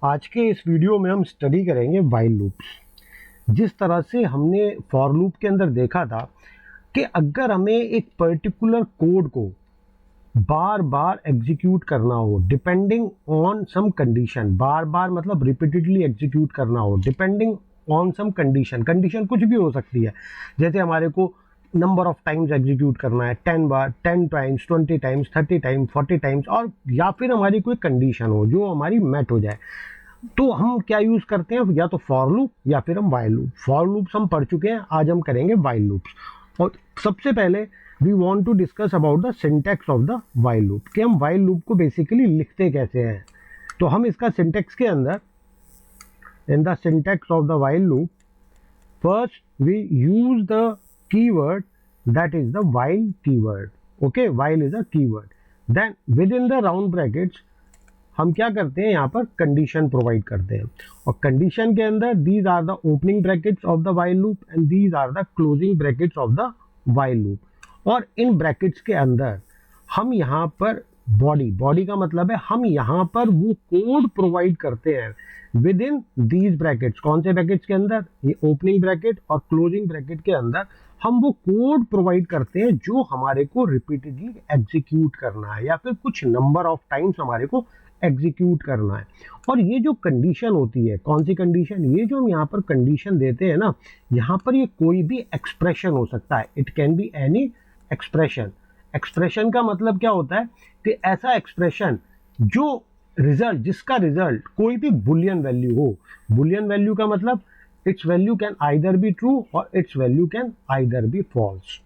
आज के इस वीडियो में हम स्टडी करेंगे वाइल लूप्स। जिस तरह से हमने फॉर लूप के अंदर देखा था कि अगर हमें एक पर्टिकुलर कोड को बार बार एग्जीक्यूट करना हो डिपेंडिंग ऑन सम कंडीशन, बार बार मतलब रिपीटेडली एग्जीक्यूट करना हो depending on some condition, condition कुछ भी हो सकती है। जैसे हमारे को नंबर ऑफ टाइम्स एग्जीक्यूट करना है 10 बार, 10 टाइम्स, 20 टाइम्स, 30 टाइम्स, 40 टाइम्स, और या फिर हमारी कोई कंडीशन हो जो हमारी मेट हो जाए, तो हम क्या यूज करते हैं, या तो फॉर लूप या फिर हम वाइल लूप। फॉर लूप्स हम पढ़ चुके हैं, आज हम करेंगे वाइल लूप्स। और सबसे पहले we want to discuss about the syntax of the while loop, कि हम वाइल लूप को बेसिकली लिखते कैसे हैं। तो हम इसका सिंटैक्स के अंदर, in the syntax of the while loop, first we use the keyword that is the while keyword. Okay, while is a keyword. Then within the round brackets हम क्या करते हैं, यहाँ पर कंडीशन प्रोवाइड करते हैं, और कंडीशन के अंदर these are the opening brackets of the while loop and these are the closing brackets of the while loop. और इन ब्रैकेट्स के अंदर हम यहाँ पर बॉडी का मतलब है हम यहाँ पर वो कोड प्रोवाइड करते हैं विद इन दीज ब्रैकेट्स। कौन से ब्रैकेट्स के अंदर? ये ओपनिंग ब्रैकेट और क्लोजिंग ब्रैकेट के अंदर हम वो कोड प्रोवाइड करते हैं जो हमारे को रिपीटेडली एग्जीक्यूट करना है या फिर कुछ नंबर ऑफ टाइम्स हमारे को एग्जीक्यूट करना है। और ये जो कंडीशन होती है, कौन सी कंडीशन? ये जो हम यहाँ पर कंडीशन देते हैं ना, यहाँ पर ये कोई भी एक्सप्रेशन हो सकता है। It can be any expression. Expression का मतलब क्या होता है कि ऐसा एक्सप्रेशन जो रिजल्ट, जिसका रिजल्ट कोई भी बुलियन वैल्यू हो। बुलियन वैल्यू का मतलब its value can either be true और its value can either be false.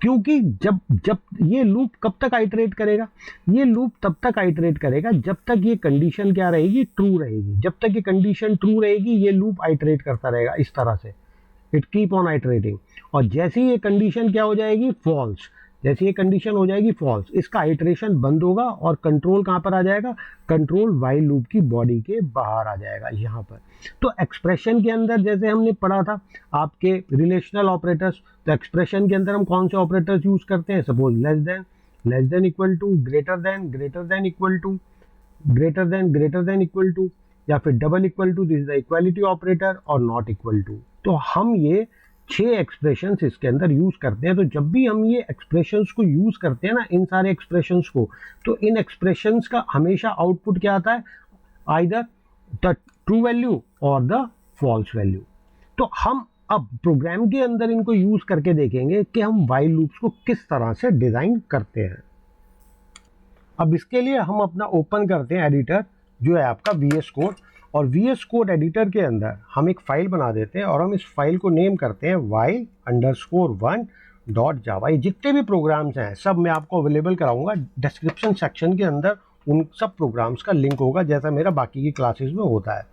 क्योंकि जब जब ये लूप कब तक आइटरेट करेगा? ये लूप तब तक आइटरेट करेगा जब तक ये कंडीशन क्या रहेगी? ट्रू रहेगी। जब तक ये कंडीशन ट्रू रहेगी ये लूप आइटरेट करता रहेगा इस तरह से। It keep on iterating. और जैसे ही ये कंडीशन क्या हो जाएगी? फॉल्स। जैसे ये कंडीशन हो जाएगी फॉल्स, इसका आइटरेशन बंद होगा और कंट्रोल कहाँ पर आ जाएगा? कंट्रोल वाइल लूप की बॉडी के बाहर आ जाएगा यहाँ पर। तो एक्सप्रेशन के अंदर जैसे हमने पढ़ा था आपके रिलेशनल ऑपरेटर्स, तो एक्सप्रेशन के अंदर हम कौन से ऑपरेटर्स यूज करते हैं? Suppose less than equal to, greater than equal to, greater than equal to, या फिर double equal to, this is the equality operator, और नॉट इक्वल टू। तो हम ये 6 एक्सप्रेशंस इसके अंदर यूज करते हैं। तो जब भी हम ये एक्सप्रेशंस को यूज करते हैं ना, इन सारे एक्सप्रेशंस को, तो इन एक्सप्रेशंस का हमेशा आउटपुट क्या आता है? आइदर द ट्रू वैल्यू और द फॉल्स वैल्यू। तो हम अब प्रोग्राम के अंदर इनको यूज करके देखेंगे कि हम वाइल लूप्स को किस तरह से डिजाइन करते हैं। अब इसके लिए हम अपना ओपन करते हैं एडिटर, जो है आपका VS कोड, और VS कोड एडिटर के अंदर हम एक फाइल बना देते हैं और हम इस फाइल को नेम करते हैं while_1.java। ये जितने भी प्रोग्राम्स हैं सब मैं आपको अवेलेबल कराऊंगा डिस्क्रिप्शन सेक्शन के अंदर। उन सब प्रोग्राम्स का लिंक होगा जैसा मेरा बाकी की क्लासेस में होता है।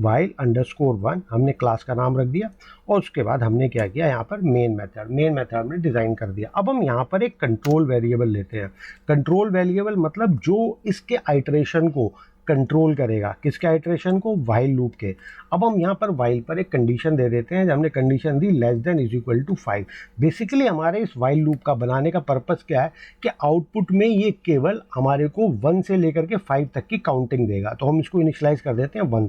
while_1 हमने क्लास का नाम रख दिया, और उसके बाद हमने क्या किया, यहाँ पर मेन मेथड हमने डिज़ाइन कर दिया। अब हम यहाँ पर एक कंट्रोल वेरिएबल लेते हैं। कंट्रोल वेरिएबल मतलब जो इसके आइटरेशन को कंट्रोल करेगा। किसके आइटरेशन को? वाइल लूप के। अब हम यहाँ पर वाइल पर एक कंडीशन दे देते हैं। हमने कंडीशन दी less than is equal to 5। Basically हमारे इस वाइल लूप का बनाने का पर्पस क्या है कि आउटपुट में ये केवल हमारे को 1 से लेकर के 5 तक की काउंटिंग देगा। तो हम इसको इनिशियलाइज कर देते हैं 1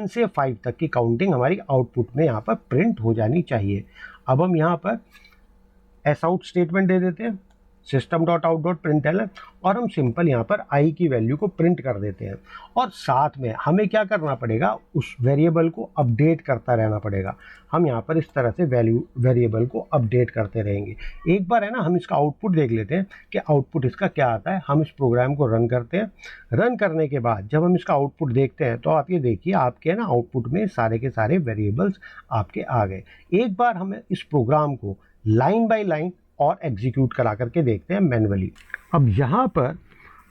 से 5 तक की काउंटिंग हमारी आउटपुट में यहाँ पर प्रिंट हो जानी चाहिए। अब हम यहाँ पर एस आउट स्टेटमेंट दे देते हैं, system.out.println, और हम सिंपल यहाँ पर i की वैल्यू को प्रिंट कर देते हैं। और साथ में हमें क्या करना पड़ेगा? उस वेरिएबल को अपडेट करता रहना पड़ेगा। हम यहाँ पर इस तरह से वेरिएबल को अपडेट करते रहेंगे। एक बार है ना, हम इसका आउटपुट देख लेते हैं कि आउटपुट इसका क्या आता है। हम इस प्रोग्राम को रन करते हैं। रन करने के बाद जब हम इसका आउटपुट देखते हैं तो आप ये देखिए आपके ना आउटपुट में सारे के सारे वेरिएबल्स आपके आ गए। एक बार हमें इस प्रोग्राम को लाइन बाय लाइन और एग्जीक्यूट करा करके देखते हैं मैन्युअली। अब यहाँ पर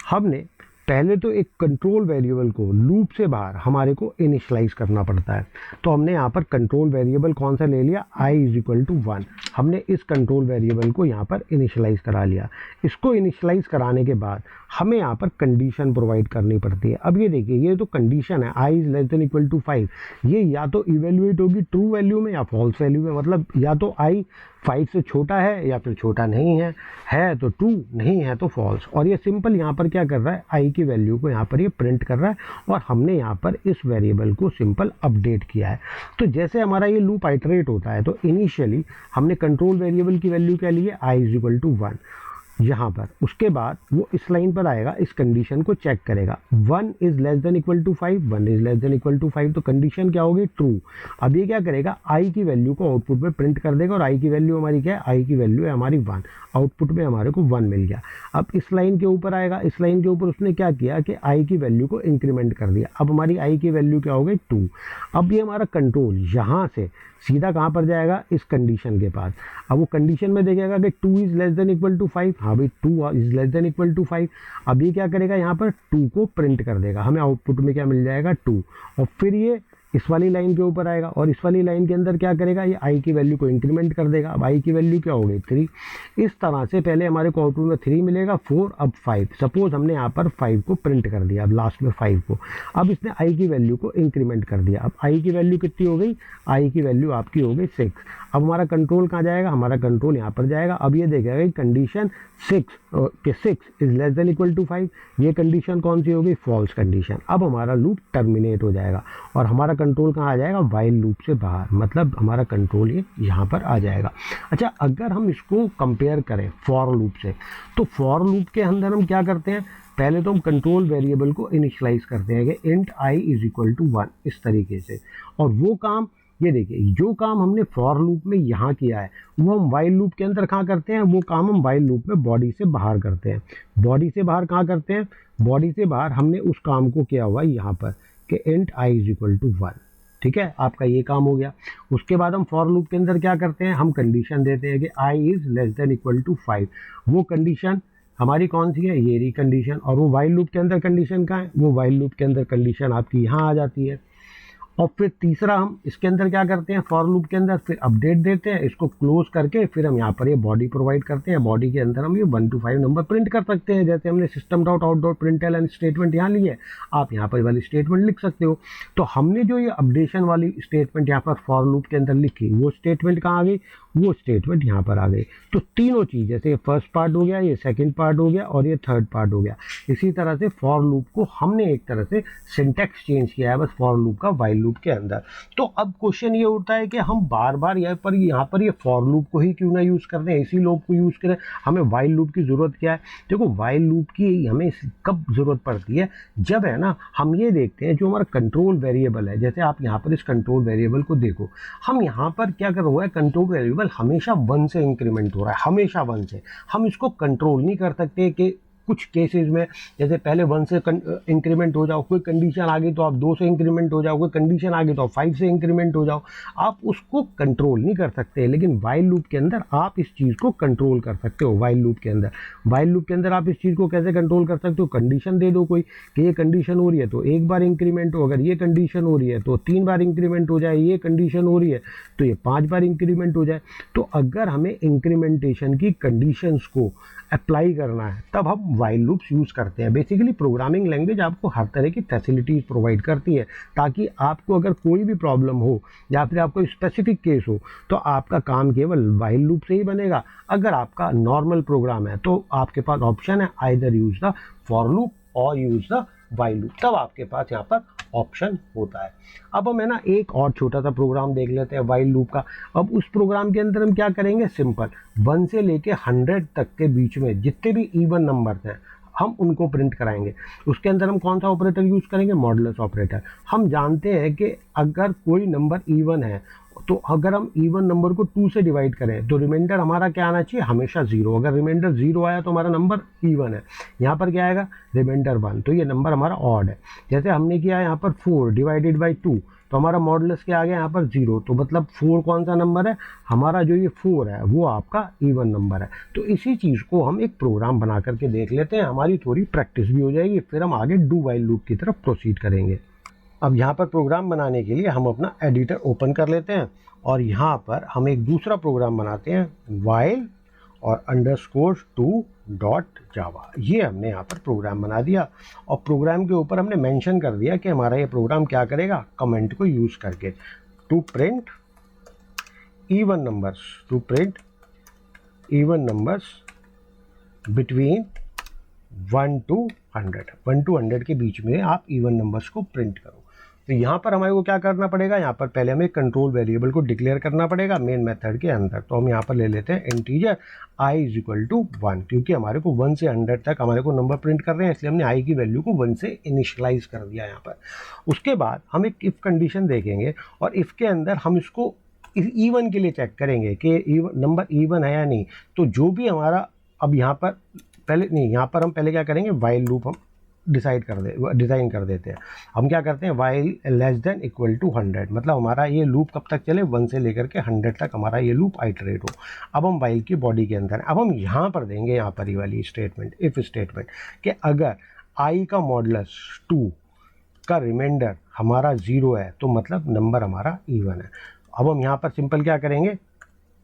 हमने पहले तो एक कंट्रोल वेरिएबल को लूप से बाहर हमारे को इनिशियलाइज करना पड़ता है। तो हमने यहाँ पर कंट्रोल वेरिएबल कौन सा ले लिया? i = 1। हमने इस कंट्रोल वेरिएबल को यहाँ पर इनिशियलाइज करा लिया। इसको इनिशियलाइज कराने के बाद हमें यहाँ पर कंडीशन प्रोवाइड करनी पड़ती है। अब ये देखिए, ये तो कंडीशन है i <= 5, ये या तो इवेल्युएट होगी ट्रू वैल्यू में या फॉल्स वैल्यू में। मतलब या तो i 5 से छोटा है या फिर छोटा नहीं है तो ट्रू, नहीं है तो फॉल्स। और ये सिंपल यहाँ पर क्या कर रहा है, आई की वैल्यू को यहाँ पर ये प्रिंट कर रहा है और हमने यहाँ पर इस वेरिएबल को सिंपल अपडेट किया है। तो जैसे हमारा ये लूप आइटरेट होता है तो इनिशियली हमने कंट्रोल वेरिएबल की वैल्यू क्या ली है, आई इज इक्वल टू 1 यहाँ पर। उसके बाद वो इस लाइन पर आएगा, इस कंडीशन को चेक करेगा, 1 is less than equal to 5, 1 is less than equal to 5, तो कंडीशन क्या होगी, ट्रू। अब ये क्या करेगा, आई की वैल्यू को आउटपुट में प्रिंट कर देगा और आई की वैल्यू हमारी क्या है, आई की वैल्यू है हमारी 1, आउटपुट में हमारे को 1 मिल गया। अब इस लाइन के ऊपर आएगा, इस लाइन के ऊपर उसने क्या किया कि आई की वैल्यू को इंक्रीमेंट कर दिया। अब हमारी आई की वैल्यू क्या हो गई, 2। अब ये हमारा कंट्रोल यहाँ से सीधा कहाँ पर जाएगा, इस कंडीशन के पास। अब वो कंडीशन में देखेगा कि 2 is less than equal to 5, हाँ भाई 2 is less than equal to 5। अब ये क्या करेगा, यहाँ पर 2 को प्रिंट कर देगा, हमें आउटपुट में क्या मिल जाएगा, 2। और फिर ये इस वाली लाइन के ऊपर आएगा और इस वाली लाइन के अंदर क्या करेगा, ये आई की वैल्यू को इंक्रीमेंट कर देगा। अब आई की वैल्यू क्या हो गई, 3। इस तरह से पहले हमारे को आउटपुट में 3 मिलेगा, 4, अब 5। सपोज हमने यहाँ पर 5 को प्रिंट कर दिया, अब लास्ट में 5 को, अब इसने आई की वैल्यू को इंक्रीमेंट कर दिया। अब आई की वैल्यू कितनी हो गई, आई की वैल्यू आपकी हो गई 6। अब हमारा कंट्रोल कहाँ जाएगा, हमारा कंट्रोल यहाँ पर जाएगा। अब ये देखेगा कि कंडीशन 6 के 6 is less than equal to 5, ये कंडीशन कौन सी होगी, फॉल्स कंडीशन। अब हमारा लूप टर्मिनेट हो जाएगा और हमारा कंट्रोल कहाँ आ जाएगा, वाइल लूप से बाहर, मतलब हमारा कंट्रोल ये यहाँ पर आ जाएगा। अच्छा, अगर हम इसको कंपेयर करें फॉर लूप से, तो फॉर लूप के अंदर हम क्या करते हैं, पहले तो हम कंट्रोल वेरिएबल को इनिशियलाइज करते हैं कि int I is equal to 1 इस तरीके से। और वो काम ये देखिए, जो काम हमने फॉर लूप में यहाँ किया है वो हम वाइल लूप के अंदर कहाँ करते हैं, वो काम हम वाइल लूप में बॉडी से बाहर करते हैं। बॉडी से बाहर कहाँ करते हैं, बॉडी से बाहर हमने उस काम को किया हुआ है यहाँ पर कि int I is equal to 1, ठीक है, आपका ये काम हो गया। उसके बाद हम फॉर लूप के अंदर क्या करते हैं, हम कंडीशन देते हैं कि I is less than equal to 5। वो कंडीशन हमारी कौन सी है, ये रही कंडीशन। और वो वाइल लूप के अंदर कंडीशन कहाँ है, वो वाइल लूप के अंदर कंडीशन आपकी यहाँ आ जाती है। और फिर तीसरा हम इसके अंदर क्या करते हैं, फॉर लूप के अंदर फिर अपडेट देते हैं, इसको क्लोज करके फिर हम यहाँ पर ये बॉडी प्रोवाइड करते हैं। बॉडी के अंदर हम ये 1 to 5 नंबर प्रिंट कर सकते हैं, जैसे हमने system dot out dot println statement यहाँ ली है, आप यहाँ पर वाली स्टेटमेंट लिख सकते हो। तो हमने जो ये अपडेशन वाली स्टेटमेंट यहाँ पर फॉर लूप के अंदर लिखी, वो स्टेटमेंट कहाँ आ गई, वो स्टेटमेंट यहाँ पर आ गई। तो तीनों चीज़, जैसे फर्स्ट पार्ट हो गया, ये सेकंड पार्ट हो गया और ये थर्ड पार्ट हो गया। इसी तरह से फॉर लूप को हमने एक तरह से सिंटैक्स चेंज किया है बस फॉर लूप का वाइल लूप के अंदर। तो अब क्वेश्चन ये उठता है कि हम बार बार यहाँ पर ये फॉर लूप को ही क्यों ना यूज़ करते हैं, इसी लूप को यूज़ करें, हमें वाइल लूप की ज़रूरत क्या है। देखो, वाइल लूप की हमें कब ज़रूरत पड़ती है, जब है ना हम ये देखते हैं जो हमारा कंट्रोल वेरिएबल है, जैसे आप यहाँ पर इस कंट्रोल वेरिएबल को देखो, हम यहाँ पर क्या कर रहे हैं, कंट्रोल वेरिएबल हमेशा 1 से इंक्रीमेंट हो रहा है, हमेशा 1 से। हम इसको कंट्रोल नहीं कर सकते कि कुछ केसेस में जैसे पहले 1 से इंक्रीमेंट हो जाओ, कोई कंडीशन आ गई तो आप 2 से इंक्रीमेंट हो जाओ, कोई कंडीशन आ गई तो आप 5 से इंक्रीमेंट हो जाओ, आप उसको कंट्रोल नहीं कर सकते। लेकिन वाइल लूप के अंदर आप इस चीज़ को कंट्रोल कर सकते हो। वाइल लूप के अंदर आप इस चीज़ को कैसे कंट्रोल कर सकते हो, कंडीशन दे दो कोई कि ये कंडीशन हो रही है तो 1 बार इंक्रीमेंट हो, अगर ये कंडीशन हो रही है तो 3 बार इंक्रीमेंट हो जाए, ये कंडीशन हो रही है तो ये 5 बार इंक्रीमेंट हो जाए। तो अगर हमें इंक्रीमेंटेशन की कंडीशंस को अप्लाई करना है तब हम वाइल लूप्स यूज़ करते हैं। बेसिकली प्रोग्रामिंग लैंग्वेज आपको हर तरह की फैसिलिटीज़ प्रोवाइड करती है ताकि आपको अगर कोई भी प्रॉब्लम हो या फिर आपको स्पेसिफिक केस हो तो आपका काम केवल वाइल लूप से ही बनेगा। अगर आपका नॉर्मल प्रोग्राम है तो आपके पास ऑप्शन है either use the for loop और यूज़ द वाइल लूप, तब आपके पास यहाँ पर ऑप्शन होता है। अब हम है ना एक और छोटा सा प्रोग्राम देख लेते हैं वाइल लूप का। अब उस प्रोग्राम के अंदर हम क्या करेंगे, सिंपल 1 से लेके 100 तक के बीच में जितने भी इवन नंबर्स हैं हम उनको प्रिंट कराएंगे। उसके अंदर हम कौन सा ऑपरेटर यूज़ करेंगे, मॉडुलस ऑपरेटर। हम जानते हैं कि अगर कोई नंबर इवन है तो अगर हम इवन नंबर को 2 से डिवाइड करें तो रिमाइंडर हमारा क्या आना चाहिए, हमेशा 0। अगर रिमाइंडर 0 आया तो हमारा नंबर इवन है। यहाँ पर क्या आएगा, रिमाइंडर 1, तो ये नंबर हमारा ऑड है। जैसे हमने किया यहाँ पर 4 डिवाइडेड बाई 2 तो हमारा मॉडुलस क्या आ गया यहाँ पर 0, तो मतलब 4 कौन सा नंबर है, हमारा जो ये 4 है वो आपका इवन नंबर है। तो इसी चीज़ को हम एक प्रोग्राम बना करके देख लेते हैं, हमारी थोड़ी प्रैक्टिस भी हो जाएगी, फिर हम आगे डू वाइल लूप की तरफ प्रोसीड करेंगे। अब यहाँ पर प्रोग्राम बनाने के लिए हम अपना एडिटर ओपन कर लेते हैं और यहाँ पर हम एक दूसरा प्रोग्राम बनाते हैं, वाइल और _2.java। ये हमने यहाँ पर प्रोग्राम बना दिया और प्रोग्राम के ऊपर हमने मेंशन कर दिया कि हमारा ये प्रोग्राम क्या करेगा, कमेंट को यूज़ करके to print even numbers, to print even numbers between 1 to 100, 1 to 100 के बीच में आप इवन नंबर्स को प्रिंट करो। तो यहाँ पर हमारे को क्या करना पड़ेगा, यहाँ पर पहले हमें कंट्रोल वेरिएबल को डिक्लेयर करना पड़ेगा मेन मेथड के अंदर। तो हम यहाँ पर ले लेते हैं integer i is equal to 1, क्योंकि हमारे को 1 से 100 तक हमारे को नंबर प्रिंट कर रहे हैं, इसलिए हमने i की वैल्यू को 1 से इनिशियलाइज कर दिया यहाँ पर। उसके बाद हम एक इफ़ कंडीशन देखेंगे और इफ़ के अंदर हम इसको इवन के लिए चेक करेंगे कि नंबर इवन है या नहीं। तो जो भी हमारा अब यहाँ पर पहले नहीं, यहाँ पर हम पहले क्या करेंगे, वाइल लूप हम डिज़ाइन कर देते हैं। हम क्या करते हैं, while less than equal to 100, मतलब हमारा ये लूप कब तक चले, 1 से लेकर के 100 तक हमारा ये लूप आइटरेट हो। अब हम वाइल की बॉडी के अंदर अब हम यहाँ पर देंगे, यहाँ पर ये वाली स्टेटमेंट इफ़ स्टेटमेंट कि अगर i का मॉडुलस 2 का रिमाइंडर हमारा 0 है तो मतलब नंबर हमारा इवन है। अब हम यहाँ पर सिंपल क्या करेंगे,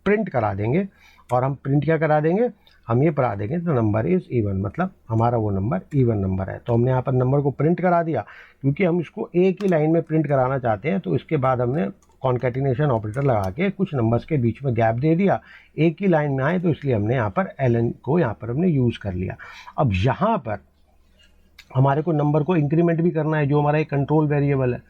प्रिंट करा देंगे। और हम प्रिंट क्या करा देंगे, हम ये पढ़ा देंगे तो नंबर इज़ इवन, मतलब हमारा वो नंबर इवन नंबर है। तो हमने यहाँ पर नंबर को प्रिंट करा दिया, क्योंकि हम इसको एक ही लाइन में प्रिंट कराना चाहते हैं। तो इसके बाद हमने कॉन्कैटिनेशन ऑपरेटर लगा के कुछ नंबर्स के बीच में गैप दे दिया, एक ही लाइन में आए, तो इसलिए हमने यहाँ पर ln को यहाँ पर हमने यूज़ कर लिया। अब यहाँ पर हमारे को नंबर को इंक्रीमेंट भी करना है, जो हमारा एक कंट्रोल वेरिएबल है।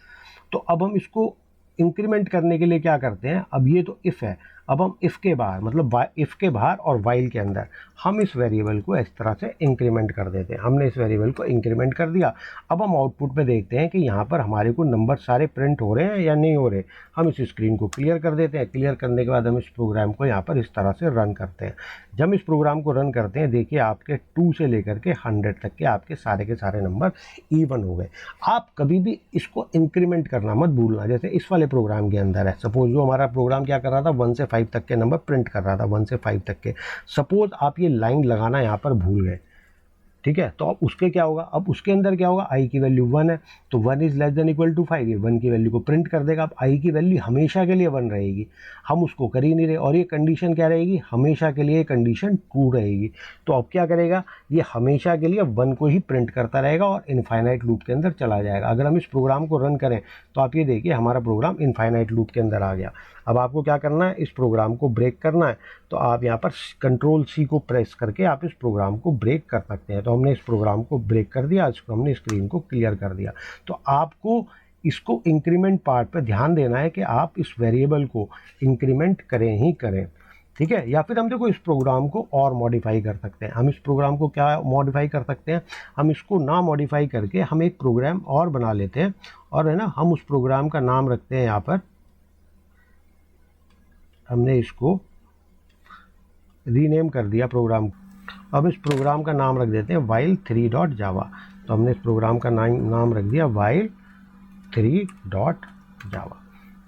तो अब हम इसको इंक्रीमेंट करने के लिए क्या करते हैं, अब ये तो इफ़ है, अब हम इफ़ के बाहर मतलब इफ़ के बाहर और वाइल के अंदर हम इस वेरिएबल को इस तरह से इंक्रीमेंट कर देते हैं। हमने इस वेरिएबल को इंक्रीमेंट कर दिया। अब हम आउटपुट में देखते हैं कि यहाँ पर हमारे को नंबर सारे प्रिंट हो रहे हैं या नहीं हो रहे। हम इस स्क्रीन को क्लियर कर देते हैं। क्लियर करने के बाद हम इस प्रोग्राम को यहाँ पर इस तरह से रन करते हैं। जब इस प्रोग्राम को रन करते हैं, देखिए आपके 2 से लेकर के 100 तक के आपके सारे नंबर इवन हो गए। आप कभी भी इसको इंक्रीमेंट करना मत भूलना। जैसे इस वाले प्रोग्राम के अंदर है, सपोज जो हमारा प्रोग्राम क्या कर रहा था, 1 से 5 तक के नंबर प्रिंट कर रहा था, 1 से 5 तक के। सपोज आप ये लाइन लगाना यहाँ पर भूल गए, ठीक है, तो अब उसके क्या होगा, अब उसके अंदर क्या होगा, i की वैल्यू 1 है तो 1 is less than equal to 5, ये 1 की वैल्यू को प्रिंट कर देगा। अब i की वैल्यू हमेशा के लिए 1 रहेगी, हम उसको कर ही नहीं रहे। और ये कंडीशन क्या रहेगी, हमेशा के लिए कंडीशन ट्रू रहेगी। तो अब क्या करेगा, ये हमेशा के लिए 1 को ही प्रिंट करता रहेगा और इनफाइनाइट लूप के अंदर चला जाएगा। अगर हम इस प्रोग्राम को रन करें तो आप ये देखिए हमारा प्रोग्राम इनफाइनाइट लूप के अंदर आ गया। अब आपको क्या करना है, इस प्रोग्राम को ब्रेक करना है। तो आप यहाँ पर कंट्रोल C को प्रेस करके आप इस प्रोग्राम को ब्रेक कर सकते हैं। तो हमने इस प्रोग्राम को ब्रेक कर दिया, इसको हमने स्क्रीन को क्लियर कर दिया। तो आपको इसको इंक्रीमेंट पार्ट पर ध्यान देना है कि आप इस वेरिएबल को इंक्रीमेंट करें ही करें, ठीक है। या फिर हम देखो इस प्रोग्राम को और मॉडिफाई कर सकते हैं। हम इस प्रोग्राम को क्या मॉडिफाई कर सकते हैं, हम इसको ना मॉडिफाई करके हम एक प्रोग्राम और बना लेते हैं और है ना, हम उस प्रोग्राम का नाम रखते हैं, यहाँ पर हमने इसको रीनेम कर दिया प्रोग्राम। अब इस प्रोग्राम का नाम रख देते हैं while3.java। तो हमने इस प्रोग्राम का नाम रख दिया while3.java।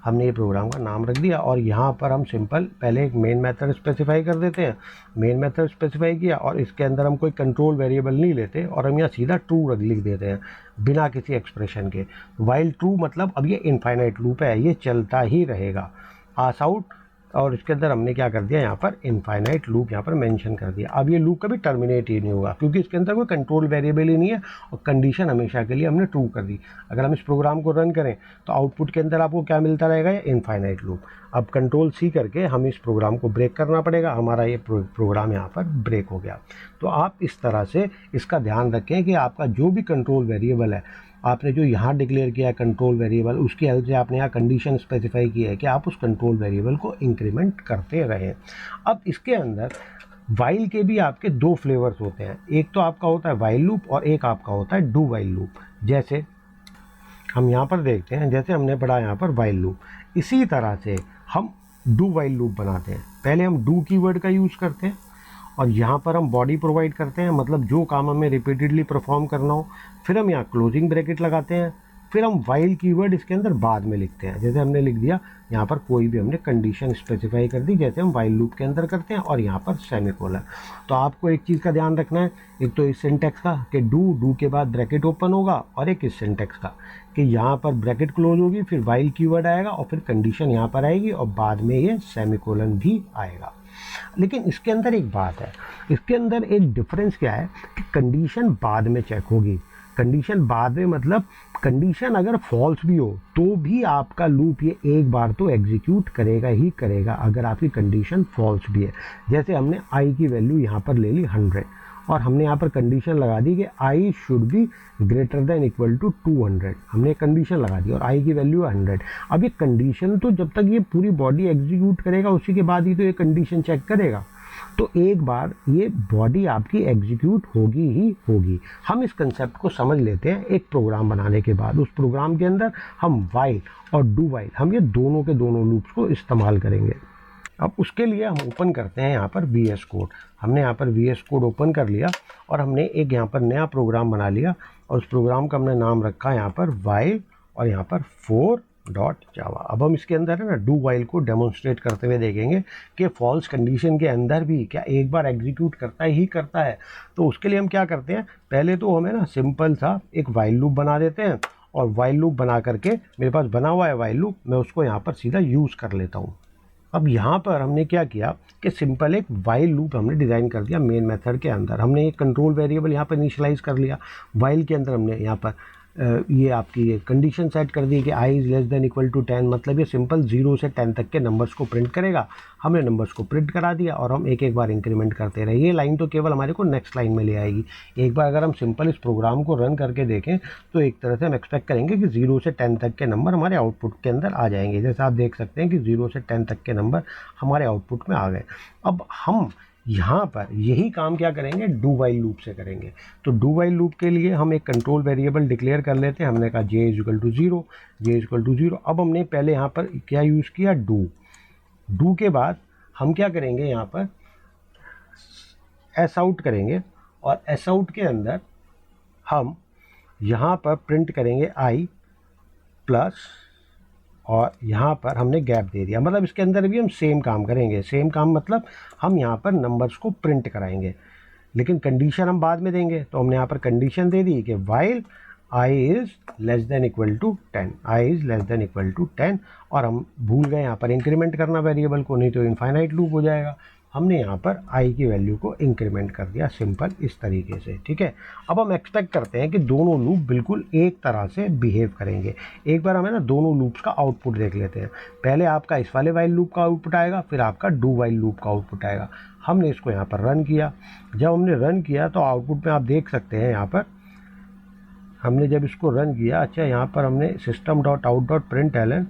हमने ये प्रोग्राम का नाम रख दिया और यहाँ पर हम सिंपल पहले एक मेन मेथड स्पेसिफाई कर देते हैं। मेन मेथड स्पेसिफाई किया और इसके अंदर हम कोई कंट्रोल वेरिएबल नहीं लेते और हम यहाँ सीधा ट्रू लिख देते हैं बिना किसी एक्सप्रेशन के। वाइल ट्रू मतलब अब ये इनफाइनाइट लूप है, ये चलता ही रहेगा, पास आउट। और इसके अंदर हमने क्या कर दिया, यहाँ पर इनफाइनाइट लूप यहाँ पर मेंशन कर दिया। अब ये लूप कभी टर्मिनेट ही नहीं होगा, क्योंकि इसके अंदर कोई कंट्रोल वेरिएबल ही नहीं है और कंडीशन हमेशा के लिए हमने ट्रू कर दी। अगर हम इस प्रोग्राम को रन करें तो आउटपुट के अंदर आपको क्या मिलता रहेगा, ये इनफाइनाइट लूप। अब कंट्रोल C करके हम इस प्रोग्राम को ब्रेक करना पड़ेगा। हमारा ये प्रोग्राम यहाँ पर ब्रेक हो गया। तो आप इस तरह से इसका ध्यान रखें कि आपका जो भी कंट्रोल वेरिएबल है, आपने जो यहाँ डिक्लेयर किया है कंट्रोल वेरिएबल, उसकी हेल्प से आपने यहाँ कंडीशन स्पेसिफाई की है कि आप उस कंट्रोल वेरिएबल को इंक्रीमेंट करते रहें। अब इसके अंदर वाइल के भी आपके 2 फ्लेवर्स होते हैं। एक तो आपका होता है वाइल लूप और एक आपका होता है डू वाइल लूप। जैसे हम यहाँ पर देखते हैं, जैसे हमने पढ़ा यहाँ पर वाइल लूप, इसी तरह से हम डू वाइल लूप बनाते हैं। पहले हम डू कीवर्ड का यूज़ करते हैं और यहाँ पर हम बॉडी प्रोवाइड करते हैं, मतलब जो काम हमें रिपीटेडली परफॉर्म करना हो। फिर हम यहाँ क्लोजिंग ब्रैकेट लगाते हैं, फिर हम वाइल कीवर्ड इसके अंदर बाद में लिखते हैं। जैसे हमने लिख दिया यहाँ पर कोई भी हमने कंडीशन स्पेसिफाई कर दी, जैसे हम वाइल लूप के अंदर करते हैं, और यहाँ पर सेमीकोलन। तो आपको एक चीज़ का ध्यान रखना है, एक तो इस सिंटेक्स का कि डू के बाद ब्रैकेट ओपन होगा, और एक इस सिंटेक्स का कि यहाँ पर ब्रैकेट क्लोज होगी, फिर वाइल कीवर्ड आएगा और फिर कंडीशन यहाँ पर आएगी और बाद में ये सेमीकोलन भी आएगा। लेकिन इसके अंदर एक बात है, इसके अंदर एक डिफरेंस क्या है कि कंडीशन बाद में चेक होगी, कंडीशन बाद में मतलब कंडीशन अगर फॉल्स भी हो तो भी आपका लूप ये एक बार तो एग्जीक्यूट करेगा ही करेगा अगर आपकी कंडीशन फॉल्स भी है। जैसे हमने आई की वैल्यू यहाँ पर ले ली 100 और हमने यहाँ पर कंडीशन लगा दी कि I should be greater than equal to 200, हमने कंडीशन लगा दी और आई की वैल्यू है 100। अब ये कंडीशन तो जब तक ये पूरी बॉडी एग्जीक्यूट करेगा उसी के बाद ही तो ये कंडीशन चेक करेगा, तो एक बार ये बॉडी आपकी एग्जीक्यूट होगी ही होगी। हम इस कंसेप्ट को समझ लेते हैं एक प्रोग्राम बनाने के बाद। उस प्रोग्राम के अंदर हम वाइल और डू वाइल हम ये दोनों के दोनों लूप्स को इस्तेमाल करेंगे। अब उसके लिए हम ओपन करते हैं यहाँ पर VS कोड। हमने यहाँ पर VS कोड ओपन कर लिया और हमने एक यहाँ पर नया प्रोग्राम बना लिया और उस प्रोग्राम का हमने नाम रखा यहाँ पर वाइल और यहाँ पर for.java। अब हम इसके अंदर है ना डू वाइल को डेमोन्स्ट्रेट करते हुए देखेंगे कि फॉल्स कंडीशन के अंदर भी क्या एक बार एग्जीक्यूट करता ही करता है। तो उसके लिए हम क्या करते हैं, पहले तो हमें ना सिंपल सा एक वाइल लूप बना देते हैं और वाइल लूप बना करके मेरे पास बना हुआ है वाइल लूप, मैं उसको यहाँ पर सीधा यूज़ कर लेता हूँ। अब यहाँ पर हमने क्या किया कि सिंपल एक वाइल लूप हमने डिज़ाइन कर दिया मेन मेथड के अंदर। हमने एक कंट्रोल वेरिएबल यहाँ पर इनिशियलाइज़ कर लिया। वाइल के अंदर हमने यहाँ पर ये आपकी ये कंडीशन सेट कर दी कि i is less than equal to 10, मतलब ये सिंपल 0 से 10 तक के नंबर्स को प्रिंट करेगा। हमने नंबर्स को प्रिंट करा दिया और हम एक एक बार इंक्रीमेंट करते रहे। ये लाइन तो केवल हमारे को नेक्स्ट लाइन में ले आएगी। एक बार अगर हम सिंपल इस प्रोग्राम को रन करके देखें तो एक तरह से हम एक्सपेक्ट करेंगे कि 0 से 10 तक के नंबर हमारे आउटपुट के अंदर आ जाएंगे। जैसे आप देख सकते हैं कि 0 से 10 तक के नंबर हमारे आउटपुट में आ गए। अब हम यहाँ पर यही काम क्या करेंगे, डू वाइल लूप से करेंगे। तो डू वाइल लूप के लिए हम एक कंट्रोल वेरिएबल डिक्लेयर कर लेते हैं। हमने कहा j is equal to 0, j is equal to 0। अब हमने पहले यहाँ पर क्या यूज़ किया, डू के बाद हम क्या करेंगे, यहाँ पर एस आउट करेंगे और एस आउट के अंदर हम यहाँ पर प्रिंट करेंगे i प्लस और यहाँ पर हमने गैप दे दिया। मतलब इसके अंदर भी हम सेम काम करेंगे। सेम काम मतलब हम यहाँ पर नंबर्स को प्रिंट कराएंगे, लेकिन कंडीशन हम बाद में देंगे। तो हमने यहाँ पर कंडीशन दे दी कि while i is less than equal to 10, i is less than equal to 10, और हम भूल गए यहाँ पर इंक्रीमेंट करना वेरिएबल को, नहीं तो इनफाइनाइट लूप हो जाएगा। हमने यहाँ पर i की वैल्यू को इंक्रीमेंट कर दिया सिंपल इस तरीके से, ठीक है। अब हम एक्सपेक्ट करते हैं कि दोनों लूप बिल्कुल एक तरह से बिहेव करेंगे। एक बार हमें ना दोनों लूप्स का आउटपुट देख लेते हैं। पहले आपका इस वाले वाइल लूप का आउटपुट आएगा, फिर आपका डू वाइल लूप का आउटपुट आएगा। हमने इसको यहाँ पर रन किया। जब हमने रन किया तो आउटपुट में आप देख सकते हैं, यहाँ पर हमने जब इसको रन किया, अच्छा यहाँ पर हमने system.out.println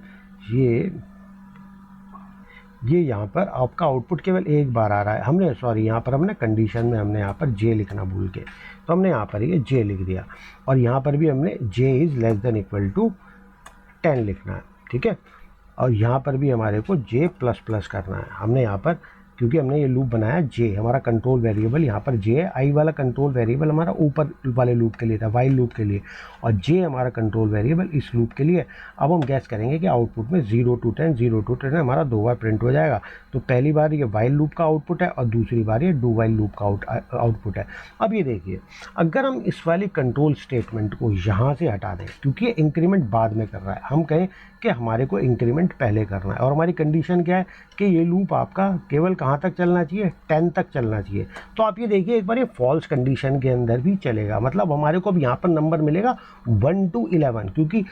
ये यहाँ पर आपका आउटपुट केवल एक बार आ रहा है। हमने यहाँ पर हमने कंडीशन में हमने यहाँ पर j लिखना भूल के, तो हमने यहाँ पर ये j लिख दिया और यहाँ पर भी हमने j is less than equal to 10 लिखना है, ठीक है। और यहाँ पर भी हमारे को j प्लस प्लस करना है। हमने यहाँ पर क्योंकि हमने ये लूप बनाया j, हमारा कंट्रोल वेरिएबल यहाँ पर j है। i वाला कंट्रोल वेरिएबल हमारा ऊपर वाले लूप के लिए था, वाइल लूप के लिए, और j हमारा कंट्रोल वेरिएबल इस लूप के लिए। अब हम गैस करेंगे कि आउटपुट में 0 to 10 हमारा दो बार प्रिंट हो जाएगा। तो पहली बार ये वाइल लूप का आउटपुट है और दूसरी बार ये डू वाइल लूप का आउटपुट है। अब ये देखिए, अगर हम इस वाली कंट्रोल स्टेटमेंट को यहाँ से हटा दें, क्योंकि ये इंक्रीमेंट बाद में कर रहा है, हम कहें कि हमारे को इंक्रीमेंट पहले करना है और हमारी कंडीशन क्या है कि ये लूप आपका केवल कहाँ तक चलना चाहिए, 10 तक चलना चाहिए। तो आप ये देखिए एक बार, ये फॉल्स कंडीशन के अंदर भी चलेगा। मतलब हमारे को अब यहाँ पर नंबर मिलेगा 1 to 11, क्योंकि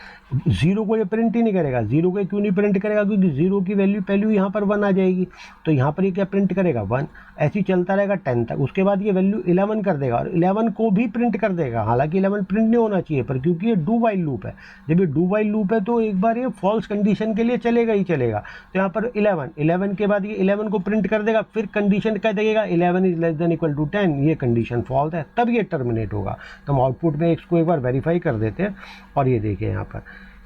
0 को ये प्रिंट ही नहीं करेगा। 0 को क्यों नहीं प्रिंट करेगा, क्योंकि 0 की वैल्यू यहाँ पर 1 आ जाएगी, तो यहाँ पर ये क्या प्रिंट करेगा 1। ऐसे ही चलता रहेगा 10 तक। उसके बाद ये वैल्यू 11 कर देगा और 11 को भी प्रिंट कर देगा। हालांकि 11 प्रिंट नहीं होना चाहिए, पर क्योंकि ये डू वाइल लूप है, जब ये डू वाइल लूप है तो एक बार ये फॉल्स कंडीशन के लिए चलेगा ही चलेगा। तो यहाँ पर 11 के बाद ये 11 को प्रिंट कर देगा, फिर कंडीशन क्या देगा, 11 is less than equal to 10। ये कंडीशन फॉल्स है, तब ये टर्मिनेट होगा। तो हम आउटपुट में इसको एक बार वेरीफाई कर देते हैं और ये देखिए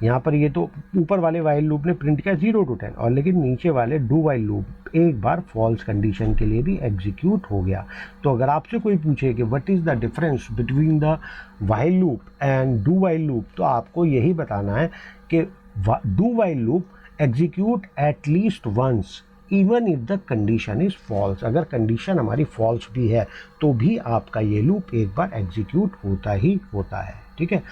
यहाँ पर ये तो ऊपर वाले वाइल लूप ने प्रिंट किया 0 to 10, और लेकिन नीचे वाले डू वाइल लूप एक बार फॉल्स कंडीशन के लिए भी एग्जीक्यूट हो गया। तो अगर आपसे कोई पूछे कि what is the difference between the while loop and do while loop, तो आपको यही बताना है कि do while loop execute at least once even if the condition is false. अगर कंडीशन हमारी फॉल्स भी है तो भी आपका ये लूप एक बार एग्जीक्यूट होता ही होता है, ठीक है।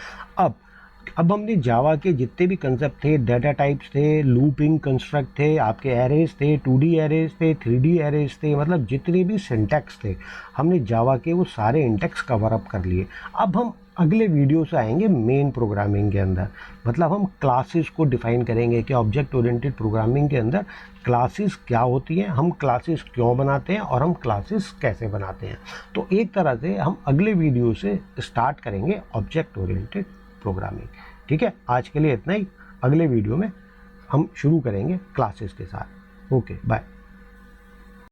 अब हमने जावा के जितने भी कंसेप्ट थे, डाटा टाइप्स थे, लूपिंग कंस्ट्रक्ट थे, आपके एरेज थे, 2D एरेज थे, 3D एरेज थे, मतलब जितने भी सिंटैक्स थे, हमने जावा के वो सारे इंटेक्स कवर अप कर लिए। अब हम अगले वीडियो से आएंगे मेन प्रोग्रामिंग के अंदर, मतलब हम क्लासेस को डिफाइन करेंगे कि ऑब्जेक्ट ओरिएंटेड प्रोग्रामिंग के अंदर क्लासेस क्या होती हैं, हम क्लासेस क्यों बनाते हैं और हम क्लासेस कैसे बनाते हैं। तो एक तरह से हम अगले वीडियो से स्टार्ट करेंगे ऑब्जेक्ट ओरिएंटेड प्रोग्रामिंग। ठीक है, आज के लिए इतना ही। अगले वीडियो में हम शुरू करेंगे क्लासेस के साथ। Okay, bye.